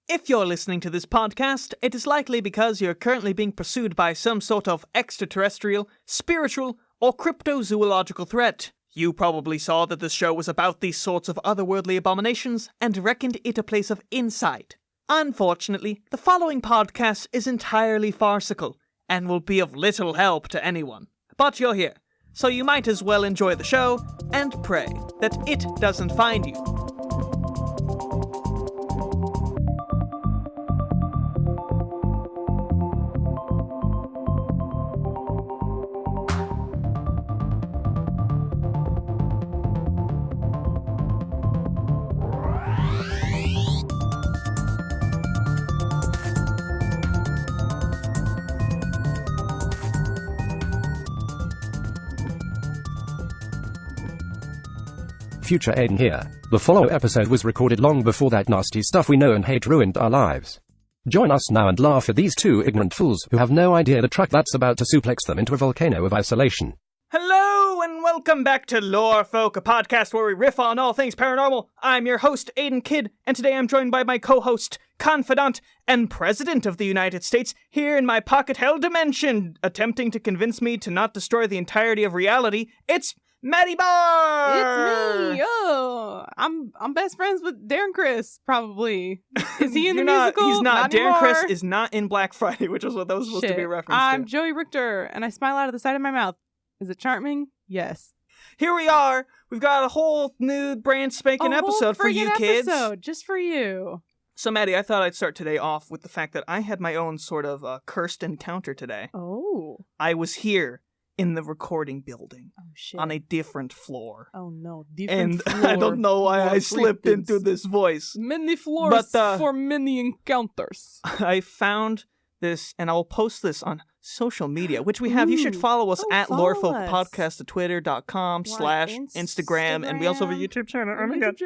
If you're listening to this podcast, it is likely because you're currently being pursued by some sort of extraterrestrial, spiritual, or cryptozoological threat. You probably saw that this show was about these sorts of otherworldly abominations and reckoned it a place of insight. Unfortunately, the following podcast is entirely farcical and will be of little help to anyone. But you're here, so you might as well enjoy the show and pray that it doesn't find you. Future Aidan here. The following episode was recorded long before that nasty stuff we know and hate ruined our lives. Join us now and laugh at these two ignorant fools who have no idea the truck that's about to suplex them into a volcano of isolation. Hello and welcome back to Lore Folk, a podcast where we riff on all things paranormal. I'm your host, Aidan Kidd, and today I'm joined by my co-host, confidant, and President of the United States, here in my pocket hell dimension, attempting to convince me to not destroy the entirety of reality. It's Maddie Barr! It's me! Oh, I'm best friends with Darren Criss, probably. Is he in the musical? He's not. Darren anymore. Criss is not in Black Friday, which is what that was supposed to be a reference I'm to. Joey Richter, and I smile out of the side of my mouth. Is it charming? Yes. Here we are. We've got a whole new brand spanking episode for you kids. Just for you. So, Maddie, I thought I'd start today off with the fact that I had my own sort of cursed encounter today. Oh. I was here in the recording building. Oh, shit. On a different floor. Oh, no. Different floor. And I don't know why I slipped into this voice. Many floors for many encounters. I found this, and I'll post this on social media, which we have. You should follow us at Lorefolk Podcast at twitter.com/Instagram, and we also have a YouTube channel. Oh my God.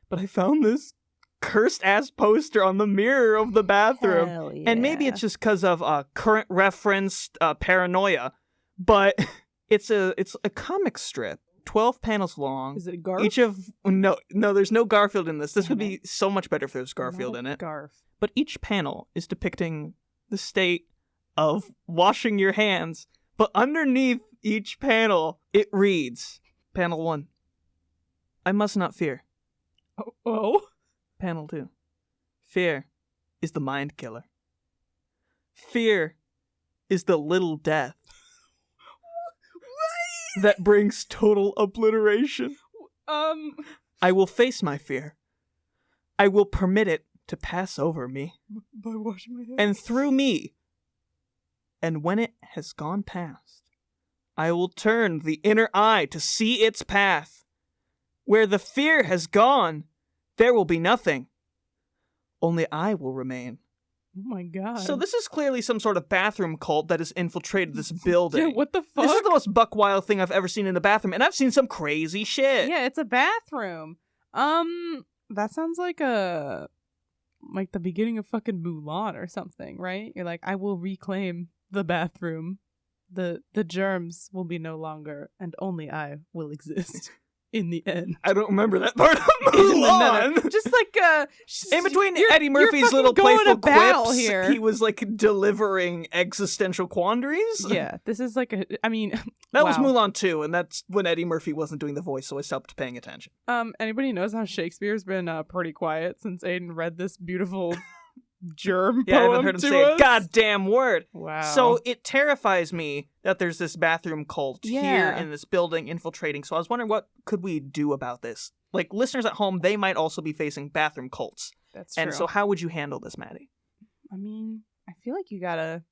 But I found this cursed ass poster on the mirror of the bathroom. Hell yeah. And maybe it's just because of current referenced paranoia, but it's a comic strip, 12 panels long. Is it Garf? No, there's no Garfield in this. This would be so much better if there was Garfield in it. Garf. But each panel is depicting the state of washing your hands. But underneath each panel, it reads, Panel 1, I must not fear. Oh? Panel 2, fear is the mind killer. Fear is the little death that brings total obliteration. I will face my fear. I will permit it to pass over me. By washing my hands. And through me. And when it has gone past, I will turn the inner eye to see its path. Where the fear has gone, there will be nothing. Only I will remain. Oh my God. So this is clearly some sort of bathroom cult that has infiltrated this building. Yeah, what the fuck? This is the most buck wild thing I've ever seen in a bathroom, and I've seen some crazy shit. Yeah, it's a bathroom. That sounds like the beginning of fucking Mulan or something, right? You're like, I will reclaim the bathroom. The germs will be no longer, and only I will exist. In the end. I don't remember that part of Mulan. Just like, in between Eddie Murphy's little playful quips, here. He was like delivering existential quandaries. Yeah, this is like that was Mulan 2, and that's when Eddie Murphy wasn't doing the voice, so I stopped paying attention. Anybody knows how Shakespeare's been pretty quiet since Aidan read this beautiful germ yeah, I poem haven't heard him to say us? a goddamn word. Wow. So it terrifies me that there's this bathroom cult here Yeah. in this building infiltrating. So I was wondering, what could we do about this? Like, listeners at home, they might also be facing bathroom cults. That's true. And so how would you handle this, Maddie? I mean, I feel like you gotta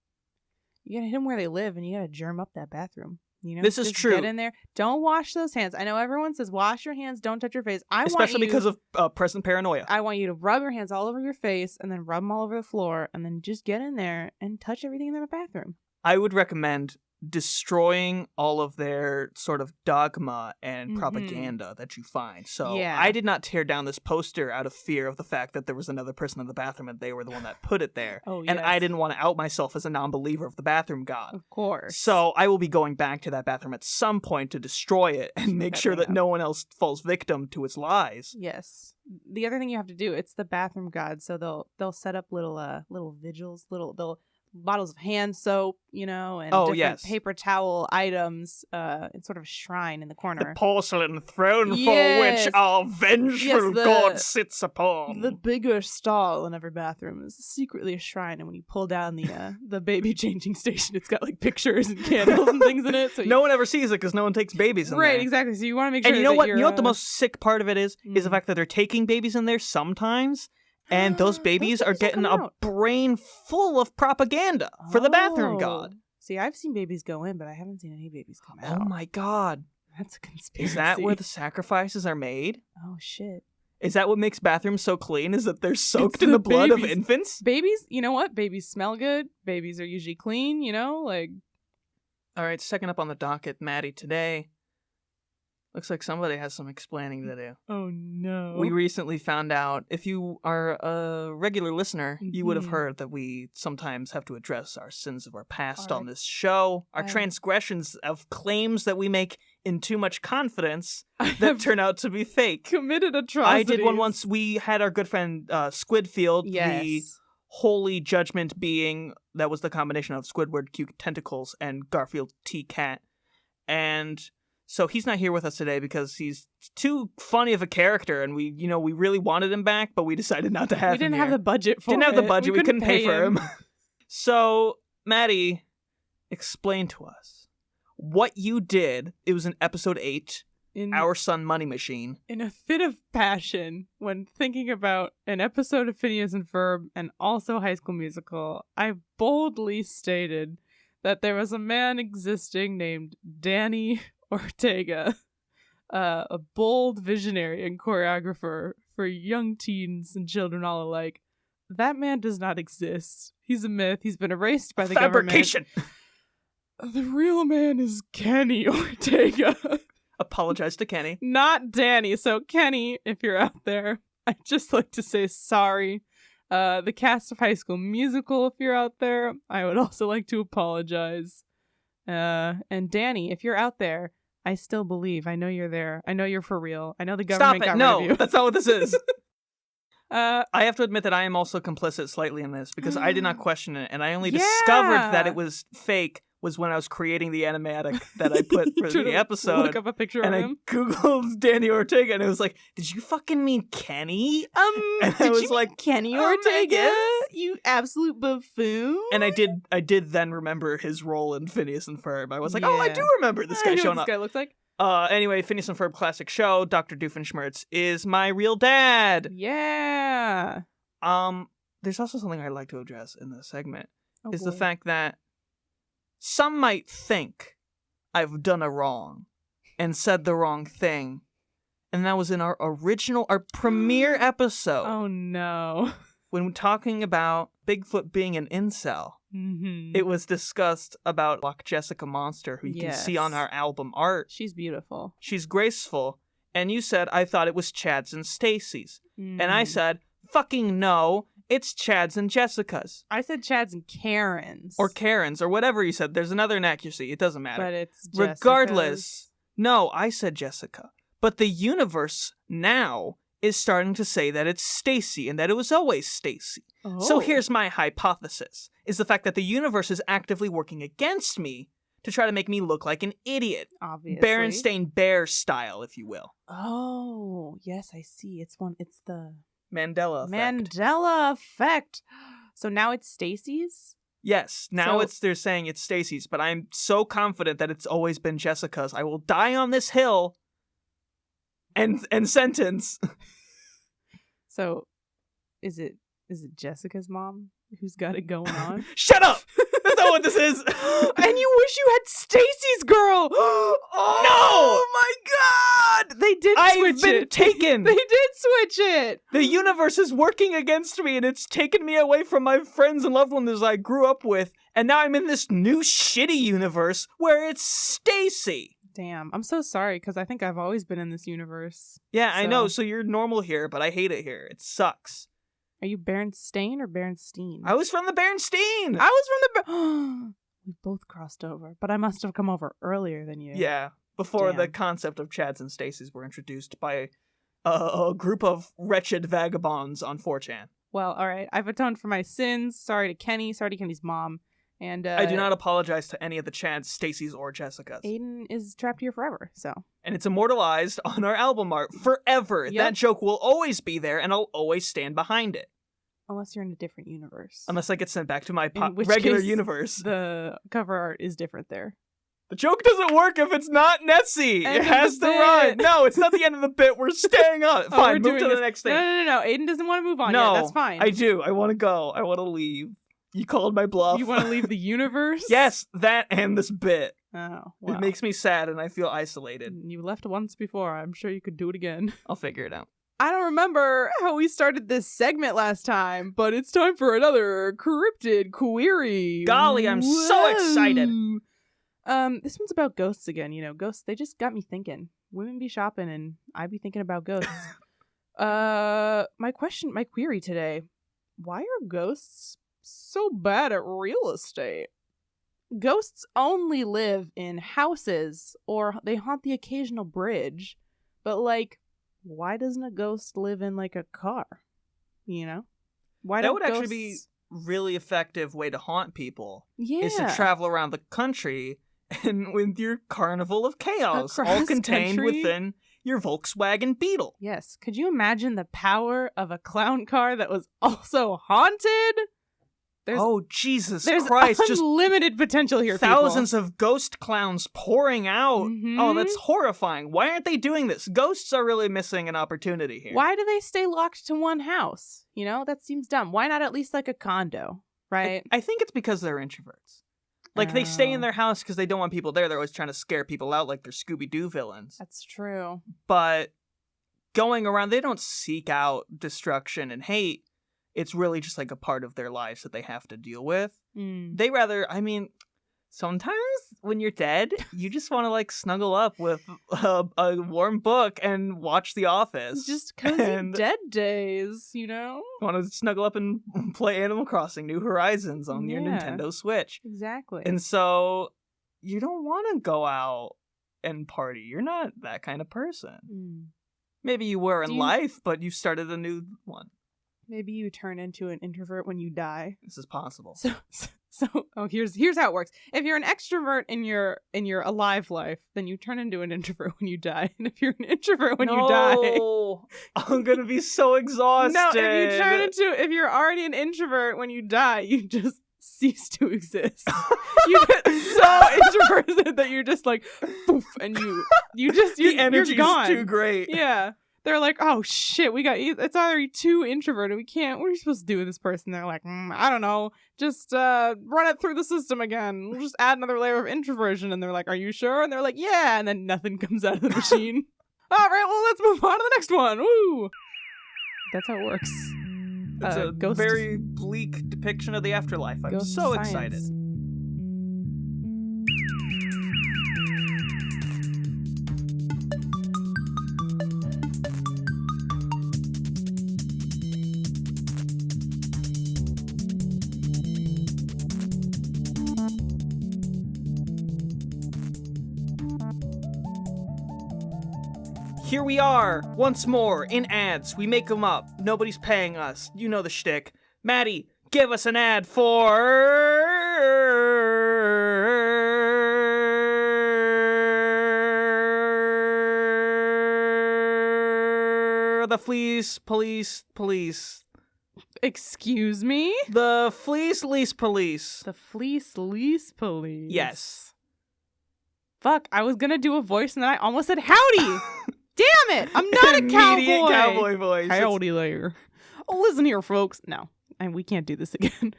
hit them where they live, and you gotta germ up that bathroom. You know, this is just true. Get in there. Don't wash those hands. I know everyone says wash your hands, don't touch your face. Especially because of present paranoia. I want you to rub your hands all over your face, and then rub them all over the floor, and then just get in there and touch everything in the bathroom. I would recommend destroying all of their sort of dogma and propaganda that you find. So Yeah. I did not tear down this poster out of fear of the fact that there was another person in the bathroom and they were the one that put it there. Oh, And I yes. didn't want to out myself as a non-believer of the bathroom god. Of course. So I will be going back to that bathroom at some point to destroy it and make sure that no one else falls victim to its lies. Yes. The other thing you have to do, it's the bathroom god, so they'll set up little vigils, they'll bottles of hand soap, and different paper towel items, in sort of a shrine in the corner. The porcelain throne for Yes. which our vengeful god sits upon. The bigger stall in every bathroom is secretly a shrine, and when you pull down the baby changing station, it's got like pictures and candles and things in it. So no one ever sees it because no one takes babies in there. Right, exactly. So you want to make sure. And you know that what? you're, You know what the most sick part of it is the fact that they're taking babies in there sometimes. And those babies are getting a brain full of propaganda for the bathroom god. See, I've seen babies go in, but I haven't seen any babies come out. Oh my god. That's a conspiracy. Is that where the sacrifices are made? Oh, shit. Is that what makes bathrooms so clean? Is that they're soaked in the blood of infants? Babies, you know what? Babies smell good. Babies are usually clean, like... All right, second up on the docket, Maddie, today. Looks like somebody has some explaining to do. Oh, no. We recently found out, if you are a regular listener, you would have heard that we sometimes have to address our sins of our past on this show, our transgressions of claims that we make in too much confidence that turn out to be fake. Committed atrocities. I did one once. We had our good friend Squidfield, the holy judgment being that was the combination of Squidward Q tentacles and Garfield T cat. And so he's not here with us today because he's too funny of a character, and we really wanted him back, but we decided not to have him. We didn't have the budget for it. Didn't have the budget. We couldn't pay for him. So, Maddie, explain to us what you did. It was in episode 8, Our Son Money Machine. In a fit of passion, when thinking about an episode of Phineas and Ferb and also High School Musical, I boldly stated that there was a man existing named Danny Ortega, a bold visionary and choreographer for young teens and children all alike. That man does not exist. He's a myth. He's been erased by the Fabrication. government. The real man is Kenny Ortega. Apologize to Kenny. Not Danny. So Kenny, if you're out there, I'd just like to say sorry. The cast of High School Musical, if you're out there, I would also like to apologize. And Danny, if you're out there, I still believe. I know you're there. I know you're for real. I know the government got rid of you. No, that's not what this is. I have to admit that I am also complicit slightly in this because I did not question it, and I only discovered that it was fake was when I was creating the animatic that I put for the episode. Look up a picture of him. I googled Danny Ortega, and it was like, "Did you fucking mean Kenny?" And I was like, Kenny Ortega, you absolute buffoon. And I did then remember his role in Phineas and Ferb. I was like, oh, I do remember this guy showing up. This guy looks like. Anyway, Phineas and Ferb classic show. Dr. Doofenshmirtz is my real dad. Yeah. There's also something I'd like to address in this segment is the fact that some might think I've done a wrong and said the wrong thing. And that was in our premiere episode. Oh, no. When talking about Bigfoot being an incel, it was discussed about Loch Jessica Monster, who you can see on our album art. She's beautiful. She's graceful. And you said, I thought it was Chad's and Stacy's. And I said, fucking no. It's Chad's and Jessica's. I said Chad's and Karen's. Or Karen's, or whatever you said. There's another inaccuracy. It doesn't matter. But it's Jessica's. Regardless, no, I said Jessica. But the universe now is starting to say that it's Stacy and that it was always Stacy. Oh. So here's my hypothesis, is the fact that the universe is actively working against me to try to make me look like an idiot. Obviously. Berenstain Bears style, if you will. Oh, yes, I see. It's the... Mandela effect. Mandela effect. So now it's Stacy's? Yes. Now they're saying it's Stacy's, but I'm so confident that it's always been Jessica's. I will die on this hill and sentence. So is it Jessica's mom who's got it going on? Shut up! That's not what this is. And you wish you had Stacy's girl. Oh my god! They did I've switch been it. taken. They did switch it. The universe is working against me, and it's taken me away from my friends and loved ones I grew up with, and now I'm in this new shitty universe where it's Stacy. Damn, I'm so sorry, because I think I've always been in this universe. Yeah, I know, so you're normal here, but I hate it here. It sucks. Are you Berenstain or Berenstein? I was from the Berenstain! I was from the... We both crossed over, but I must have come over earlier than you. Yeah, before the Damn. concept of Chads and Stacys were introduced by a group of wretched vagabonds on 4chan. Well, all right. I've atoned for my sins. Sorry to Kenny. Sorry to Kenny's mom. And I do not apologize to any of the Chads, Stacys, or Jessicas. Aidan is trapped here forever, so. And it's immortalized on our album art forever. Yep. That joke will always be there, and I'll always stand behind it. Unless you're in a different universe. Unless I get sent back to my which regular case, universe. The cover art is different there. The joke doesn't work if it's not Nessie. End It of has the to bit. run. No, it's not the end of the bit. We're staying on it. Oh, Fine, we're move to doing the this. next thing. No. Aidan doesn't want to move on No, yet. That's fine. I do. I want to go. I want to leave. You called my bluff. You want to leave the universe? Yes, that and this bit. Oh, well. It makes me sad and I feel isolated. You left once before. I'm sure you could do it again. I'll figure it out. I don't remember how we started this segment last time, but it's time for another cryptid query. Golly, I'm so excited. This one's about ghosts again. You know, ghosts, they just got me thinking. Women be shopping and I be thinking about ghosts. My query today, why are ghosts so bad at real estate? Ghosts only live in houses or they haunt the occasional bridge, but like, why doesn't a ghost live in like a car? You know? Why That don't would actually ghosts... be really effective way to haunt people. Yeah. Is to travel around the country and with your carnival of chaos, all Across contained country? within your Volkswagen Beetle. Yes. Could you imagine the power of a clown car that was also haunted? Oh, Jesus There's Christ. Just unlimited potential here, thousands of ghost clowns pouring out. Mhm. Oh, that's horrifying. Why aren't they doing this? Ghosts are really missing an opportunity here. Why do they stay locked to one house? You know, that seems dumb. Why not at least like a condo, right? I think it's because they're introverts. Like, they stay in Oh. their house because they don't want people there. They're always trying to scare people out like they're Scooby-Doo villains. That's true. But going around, they don't seek out destruction and hate. It's really just like a part of their lives that they have to deal with. They rather, I mean, sometimes when you're dead, you just want to like snuggle up with a warm book and watch The Office. Just cozy And dead days, you know? want to snuggle up and play Animal Crossing New Horizons on your Yeah. Nintendo Switch. Exactly. And so you don't want to go out and party. You're not that kind of person. Maybe you were in Do you- life, but you started a new one. Maybe you turn into an introvert when you die. This is possible. So here's how it works. If you're an extrovert in your alive life, then you turn into an introvert when you die. And if you're an introvert when you die, No, I'm gonna be so exhausted. no, if you're already an introvert when you die, you just cease to exist. You get so introverted that you're just like poof, and the energy you're gone. is too great. Yeah. They're like, oh shit, it's already too introverted. What are you supposed to do with this person? They're like, I don't know, just run it through the system again. We'll just add another layer of introversion. And they're like, are you sure? And they're like, yeah. And then nothing comes out of the machine. All right, well, let's move on to the next one. Woo! That's how it works. It's a ghost- very bleak depiction of the afterlife. I'm ghost so science. excited. Here we are, once more, in ads. We make them up. Nobody's paying us. You know the shtick. Maddie, give us an ad for the Fleece Police. Excuse me? The Fleece Lease Police. The Fleece Lease Police. Yes. Fuck, I was gonna do a voice and then I almost said howdy! Damn it! I'm not a Immediate cowboy! cowboy voice. Howdy there. Oh, listen here, folks. No, and we can't do this again.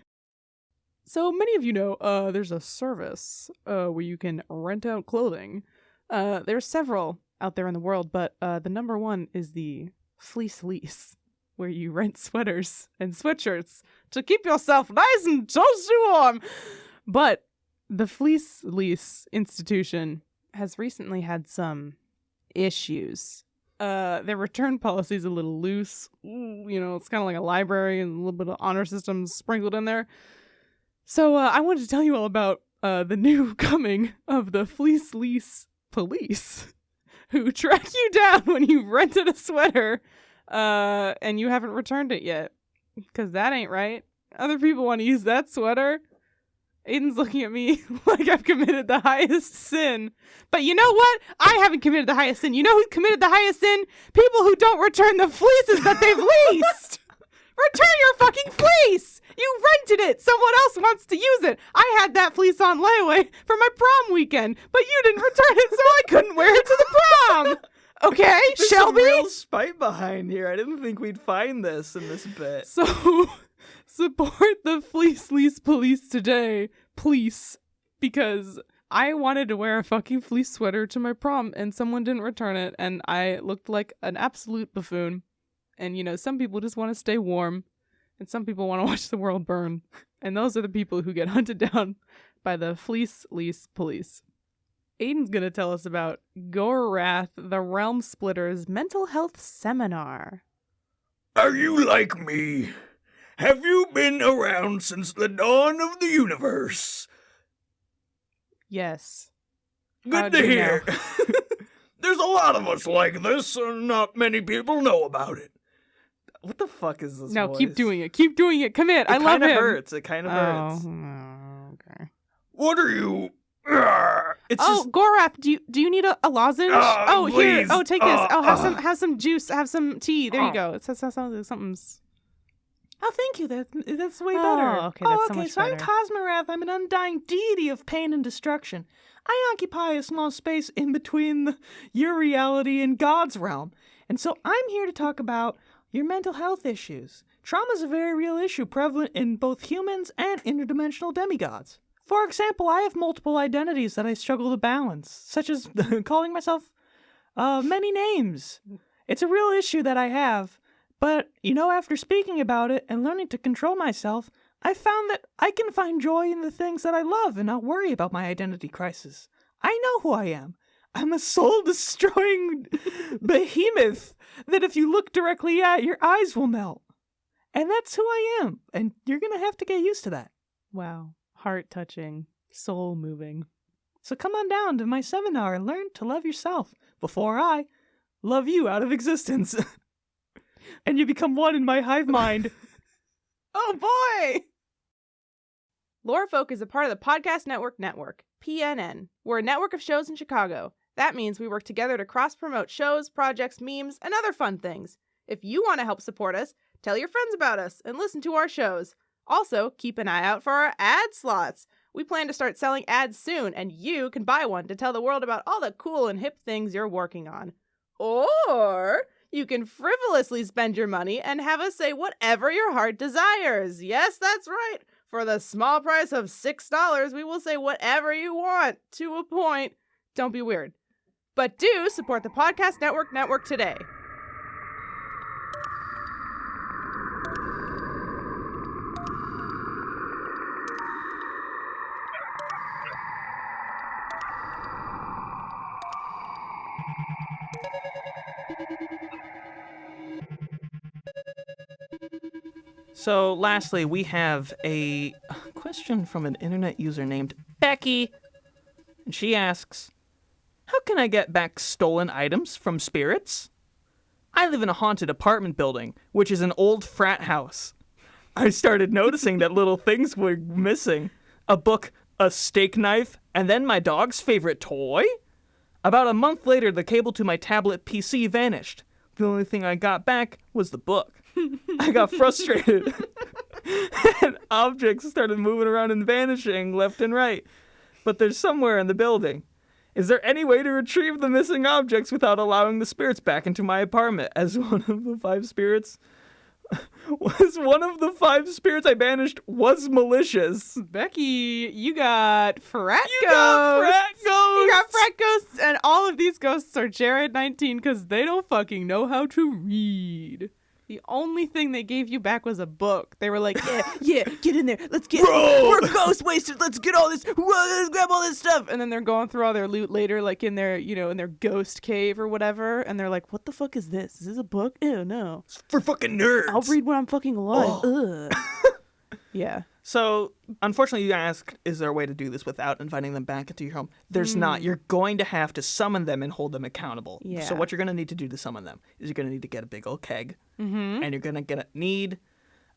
So many of you know there's a service where you can rent out clothing. There's several out there in the world, but the number one is the fleece lease, where you rent sweaters and sweatshirts to keep yourself nice and toasty warm. But the fleece lease institution has recently had some issues. Their return policy is a little loose. It's kind of like a library and a little bit of honor systems sprinkled in there. So I wanted to tell you all about the new coming of the fleece lease police, who track you down when you rented a sweater and you haven't returned it yet. Because that ain't right. Other people want to use that sweater. Aidan's looking at me like I've committed the highest sin. But you know what? I haven't committed the highest sin. You know who committed the highest sin? People who don't return the fleeces that they've leased. Return your fucking fleece! You rented it! Someone else wants to use it! I had that fleece on layaway for my prom weekend, but you didn't return it, so I couldn't wear it to the prom! Okay, There's Shelby? some real spite behind here. I didn't think we'd find this in this bit. So, support the fleece lease police today, please, because I wanted to wear a fucking fleece sweater to my prom, and someone didn't return it, and I looked like an absolute buffoon. And, some people just want to stay warm, and some people want to watch the world burn. And those are the people who get hunted down by the fleece lease police. Aidan's going to tell us about Gorath, the Realm Splitter's mental health seminar. Are you like me? Have you been around since the dawn of the universe? Yes. Good to hear. There's a lot of us like this, and not many people know about it. What the fuck is this No, voice? keep doing it. Keep doing it. Come in. I love him. It kind of hurts. Okay. What are you... It's just... Gorath, do you need a lozenge? Here. Please. Oh, take this. Have some juice. Have some tea. There you go. It says something's. Oh, thank you. That's way better. Oh, okay. That's so much so I'm better. Cosmorath. I'm an undying deity of pain and destruction. I occupy a small space in between your reality and God's realm. And so I'm here to talk about your mental health issues. Trauma is a very real issue prevalent in both humans and interdimensional demigods. For example, I have multiple identities that I struggle to balance, such as calling myself many names. It's a real issue that I have, but, after speaking about it and learning to control myself, I found that I can find joy in the things that I love and not worry about my identity crisis. I know who I am. I'm a soul-destroying behemoth that if you look directly at, your eyes will melt. And that's who I am, and you're going to have to get used to that. Wow. Heart-touching. Soul-moving. So come on down to my seminar and learn to love yourself before I love you out of existence. And you become one in my hive mind. Oh, boy! Lorefolk is a part of the Podcast Network, PNN. We're a network of shows in Chicago. That means we work together to cross-promote shows, projects, memes, and other fun things. If you want to help support us, tell your friends about us and listen to our shows. Also, keep an eye out for our ad slots. We plan to start selling ads soon, and you can buy one to tell the world about all the cool and hip things you're working on. Or you can frivolously spend your money and have us say whatever your heart desires. Yes, that's right. For the small price of $6, we will say whatever you want, to a point. Don't be weird. But do support the Podcast Network today. So, lastly, we have a question from an internet user named Becky. And she asks, how can I get back stolen items from spirits? I live in a haunted apartment building, which is an old frat house. I started noticing that little things were missing. A book, a steak knife, and then my dog's favorite toy? About a month later, the cable to my tablet PC vanished. The only thing I got back was the book. I got frustrated, and objects started moving around and vanishing left and right. But they're somewhere in the building. Is there any way to retrieve the missing objects without allowing the spirits back into my apartment? As one of the 5 spirits, was one of the 5 spirits I banished was malicious. Becky, you got frat ghosts. You got frat ghosts, and all of these ghosts are Jared 19 because they don't fucking know how to read. The only thing they gave you back was a book. They were like, yeah, get in there. Let's get, we're ghost wasted. Let's get all this, let's grab all this stuff. And then they're going through all their loot later, like in their, in their ghost cave or whatever. And they're like, what the fuck is this? Is this a book? Ew, no. It's for fucking nerds. I'll read when I'm fucking alive. Ugh. Yeah. So, unfortunately, you asked, is there a way to do this without inviting them back into your home? There's not. You're going to have to summon them and hold them accountable. Yeah. So what you're going to need to do to summon them is you're going to need to get a big old keg. Mm-hmm. And you're going to need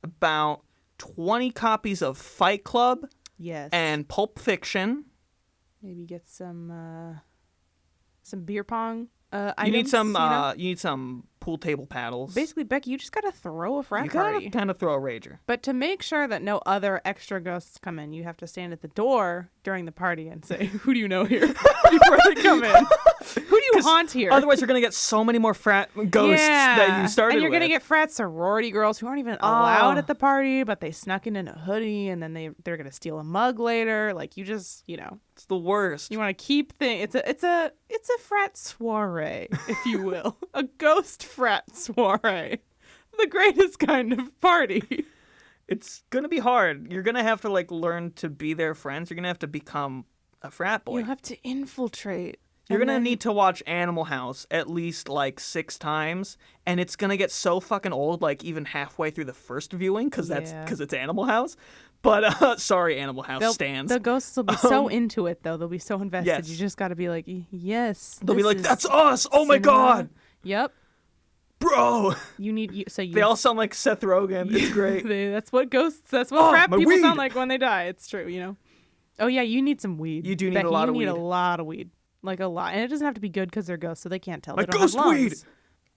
about 20 copies of Fight Club. Yes. And Pulp Fiction. Maybe get some beer pong You items, need some pool table paddles. Basically, Becky, you just gotta throw a frat you party. gotta kind of throw a rager. But to make sure that no other extra ghosts come in, you have to stand at the door during the party and say, "Who do you know here?" before they come in. Who do you haunt here? Otherwise, you're gonna get so many more frat ghosts that you started and you're with. gonna get frat sorority girls who aren't even allowed at the party, but they snuck in a hoodie, and then they're gonna steal a mug later. Like you just, It's the worst. You want to keep things. It's a frat soiree, if you will, a ghost frat soiree, the greatest kind of party. It's gonna be hard. You're gonna have to learn to be their friends. You're gonna have to become a frat boy. You have to infiltrate. You're gonna need to watch Animal House at least 6 times, and it's gonna get so fucking old, even halfway through the first viewing, because it's Animal House. But sorry, Animal House stands. The ghosts will be so into it, though. They'll be so invested. Yes. You just got to be like, yes. They'll be like, "That's us! Oh my god, Yep. bro!" They all sound like Seth Rogen. It's great. That's what frat people sound like when they die. It's true, Oh yeah, you need some weed. You do need a lot of weed. You need a lot of weed. A lot. And it doesn't have to be good because they're ghosts, so they can't tell. Like they don't ghost have lungs. weed!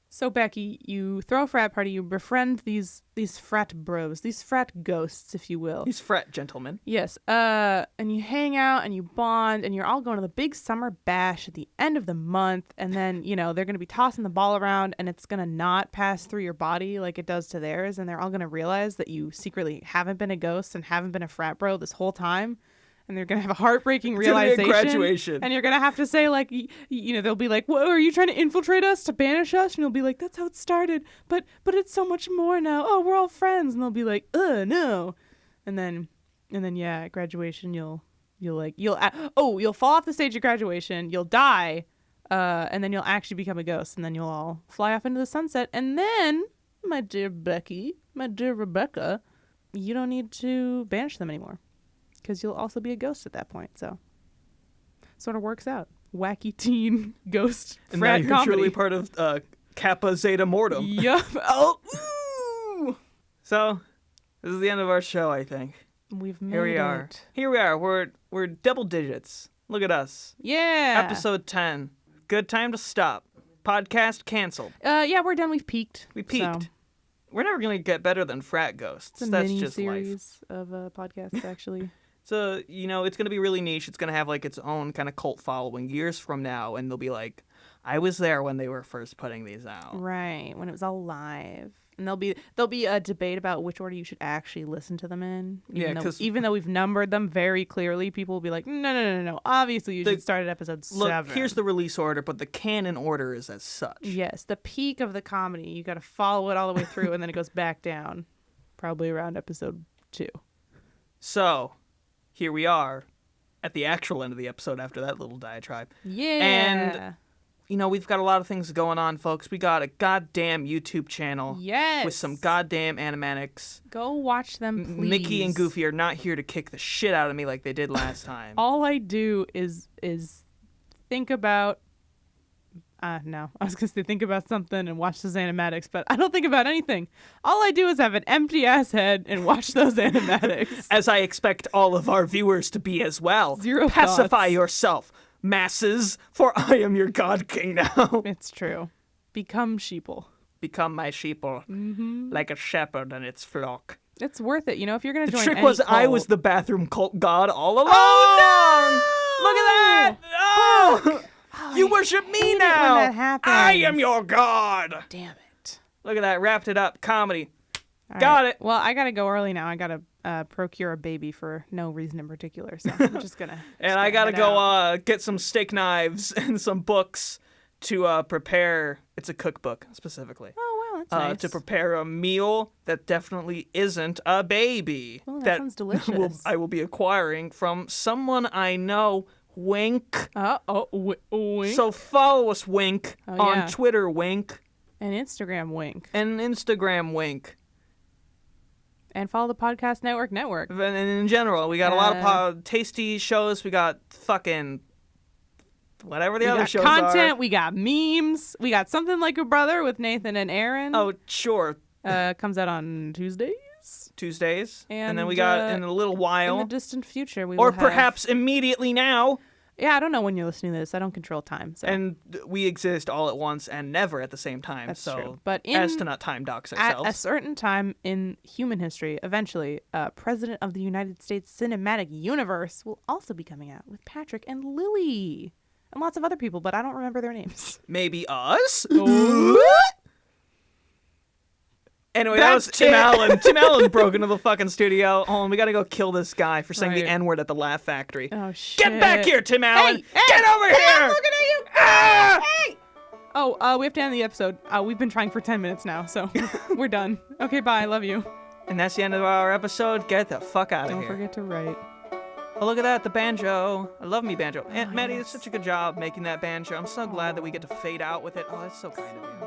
So, Becky, you throw a frat party, you befriend these frat bros, these frat ghosts, if you will. These frat gentlemen. Yes. And you hang out and you bond, and you're all going to the big summer bash at the end of the month, and then, they're going to be tossing the ball around, and it's going to not pass through your body like it does to theirs, and they're all going to realize that you secretly haven't been a ghost and haven't been a frat bro this whole time. And they're going to have a heartbreaking realization. Graduation. And you're going to have to say, they'll be like, "What, are you trying to infiltrate us to banish us?" And you'll be like, "That's how it started. But it's so much more now. Oh, we're all friends." And they'll be like, no." And then at graduation, you'll fall off the stage at graduation. You'll die. And then you'll actually become a ghost. And then you'll all fly off into the sunset. And then, my dear Becky, my dear Rebecca, you don't need to banish them anymore. Because you'll also be a ghost at that point, so sort of works out. Wacky teen ghost and frat now you're comedy. truly part of Kappa, Zeta, Mortem. Yup. Oh, ooh. So, this is the end of our show, I think. We've made Here we are. Here we are. We're double digits. Look at us. Yeah. Episode 10. Good time to stop. Podcast canceled. Yeah, we're done. We've peaked. We peaked. So. We're never going to get better than frat ghosts. It's a That's mini just series life. of podcasts, actually. So, it's going to be really niche. It's going to have its own kind of cult following years from now. And they'll be like, I was there when they were first putting these out. Right. When it was all live. And there'll be a debate about which order you should actually listen to them in. Even though we've numbered them very clearly, people will be like, no. Obviously, you should start at episode 7. Look, here's the release order, but the canon order is as such. Yes, the peak of the comedy. You got to follow it all the way through, and then it goes back down, probably around episode 2. So, here we are at the actual end of the episode after that little diatribe. Yeah. And we've got a lot of things going on, folks. We got a goddamn YouTube channel. Yes. With some goddamn animatics. Go watch them, please. Mickey and Goofy are not here to kick the shit out of me like they did last time. All I do is think about... no. I was going to say think about something and watch those animatics, but I don't think about anything. All I do is have an empty-ass head and watch those animatics. As I expect all of our viewers to be as well. Zero Pacify thoughts. Yourself, masses, for I am your God King now. It's true. Become sheeple. Become my sheeple, like a shepherd and its flock. It's worth it. If you're going to join The trick any was cult, I was the bathroom cult god all along. Oh, no! Look at that! Oh! You worship me now! When that happens. I am your god! Damn it. Look at that, wrapped it up, comedy. All Got right. it. Well, I gotta go early now. I gotta procure a baby for no reason in particular. So I'm just gonna. And I gotta go get some steak knives and some books to prepare. It's a cookbook specifically. Oh wow, that's nice. To prepare a meal that definitely isn't a baby. Oh, that sounds delicious. I will be acquiring from someone I know. Wink. Wink. So follow us, Wink, Oh, on yeah. Twitter, Wink, And Instagram wink. and Instagram, Wink. And follow the Podcast Network. And in general, we got a lot of tasty shows. We got fucking whatever the We other got shows content. are. We got memes. We got Something Like a Brother with Nathan and Aaron. Oh, sure. Comes out on Tuesdays. Tuesdays. And then And, we got in a little In while. the distant future, we Or will have... perhaps immediately now. Yeah, I don't know when you're listening to this. I don't control time. So. And we exist all at once and never at the same time. That's so true. But as to not time dox at ourselves. a certain time in human history, eventually, President of the United States Cinematic Universe will also be coming out with Patrick and Lily. And lots of other people, but I don't remember their names. Maybe us? Oh. Anyway, that was That's Tim it. Allen. Tim Allen broke into the fucking studio. Oh, and we gotta go kill this guy for saying the Right. N-word at the Laugh Factory. Oh, shit. Get back here, Tim Allen! Hey, Get over hey, here! I'm looking at you! Ah! Hey! Oh, we have to end the episode. We've been trying for 10 minutes now, so we're done. Okay, bye. Love you. And that's the end of our episode. Get the fuck out of Don't here. forget to write. Oh, look at that, the banjo. I love me banjo. Aunt Oh, Maddie yes. did such a good job making that banjo. I'm so glad that we get to fade out with it. Oh, that's so kind of you.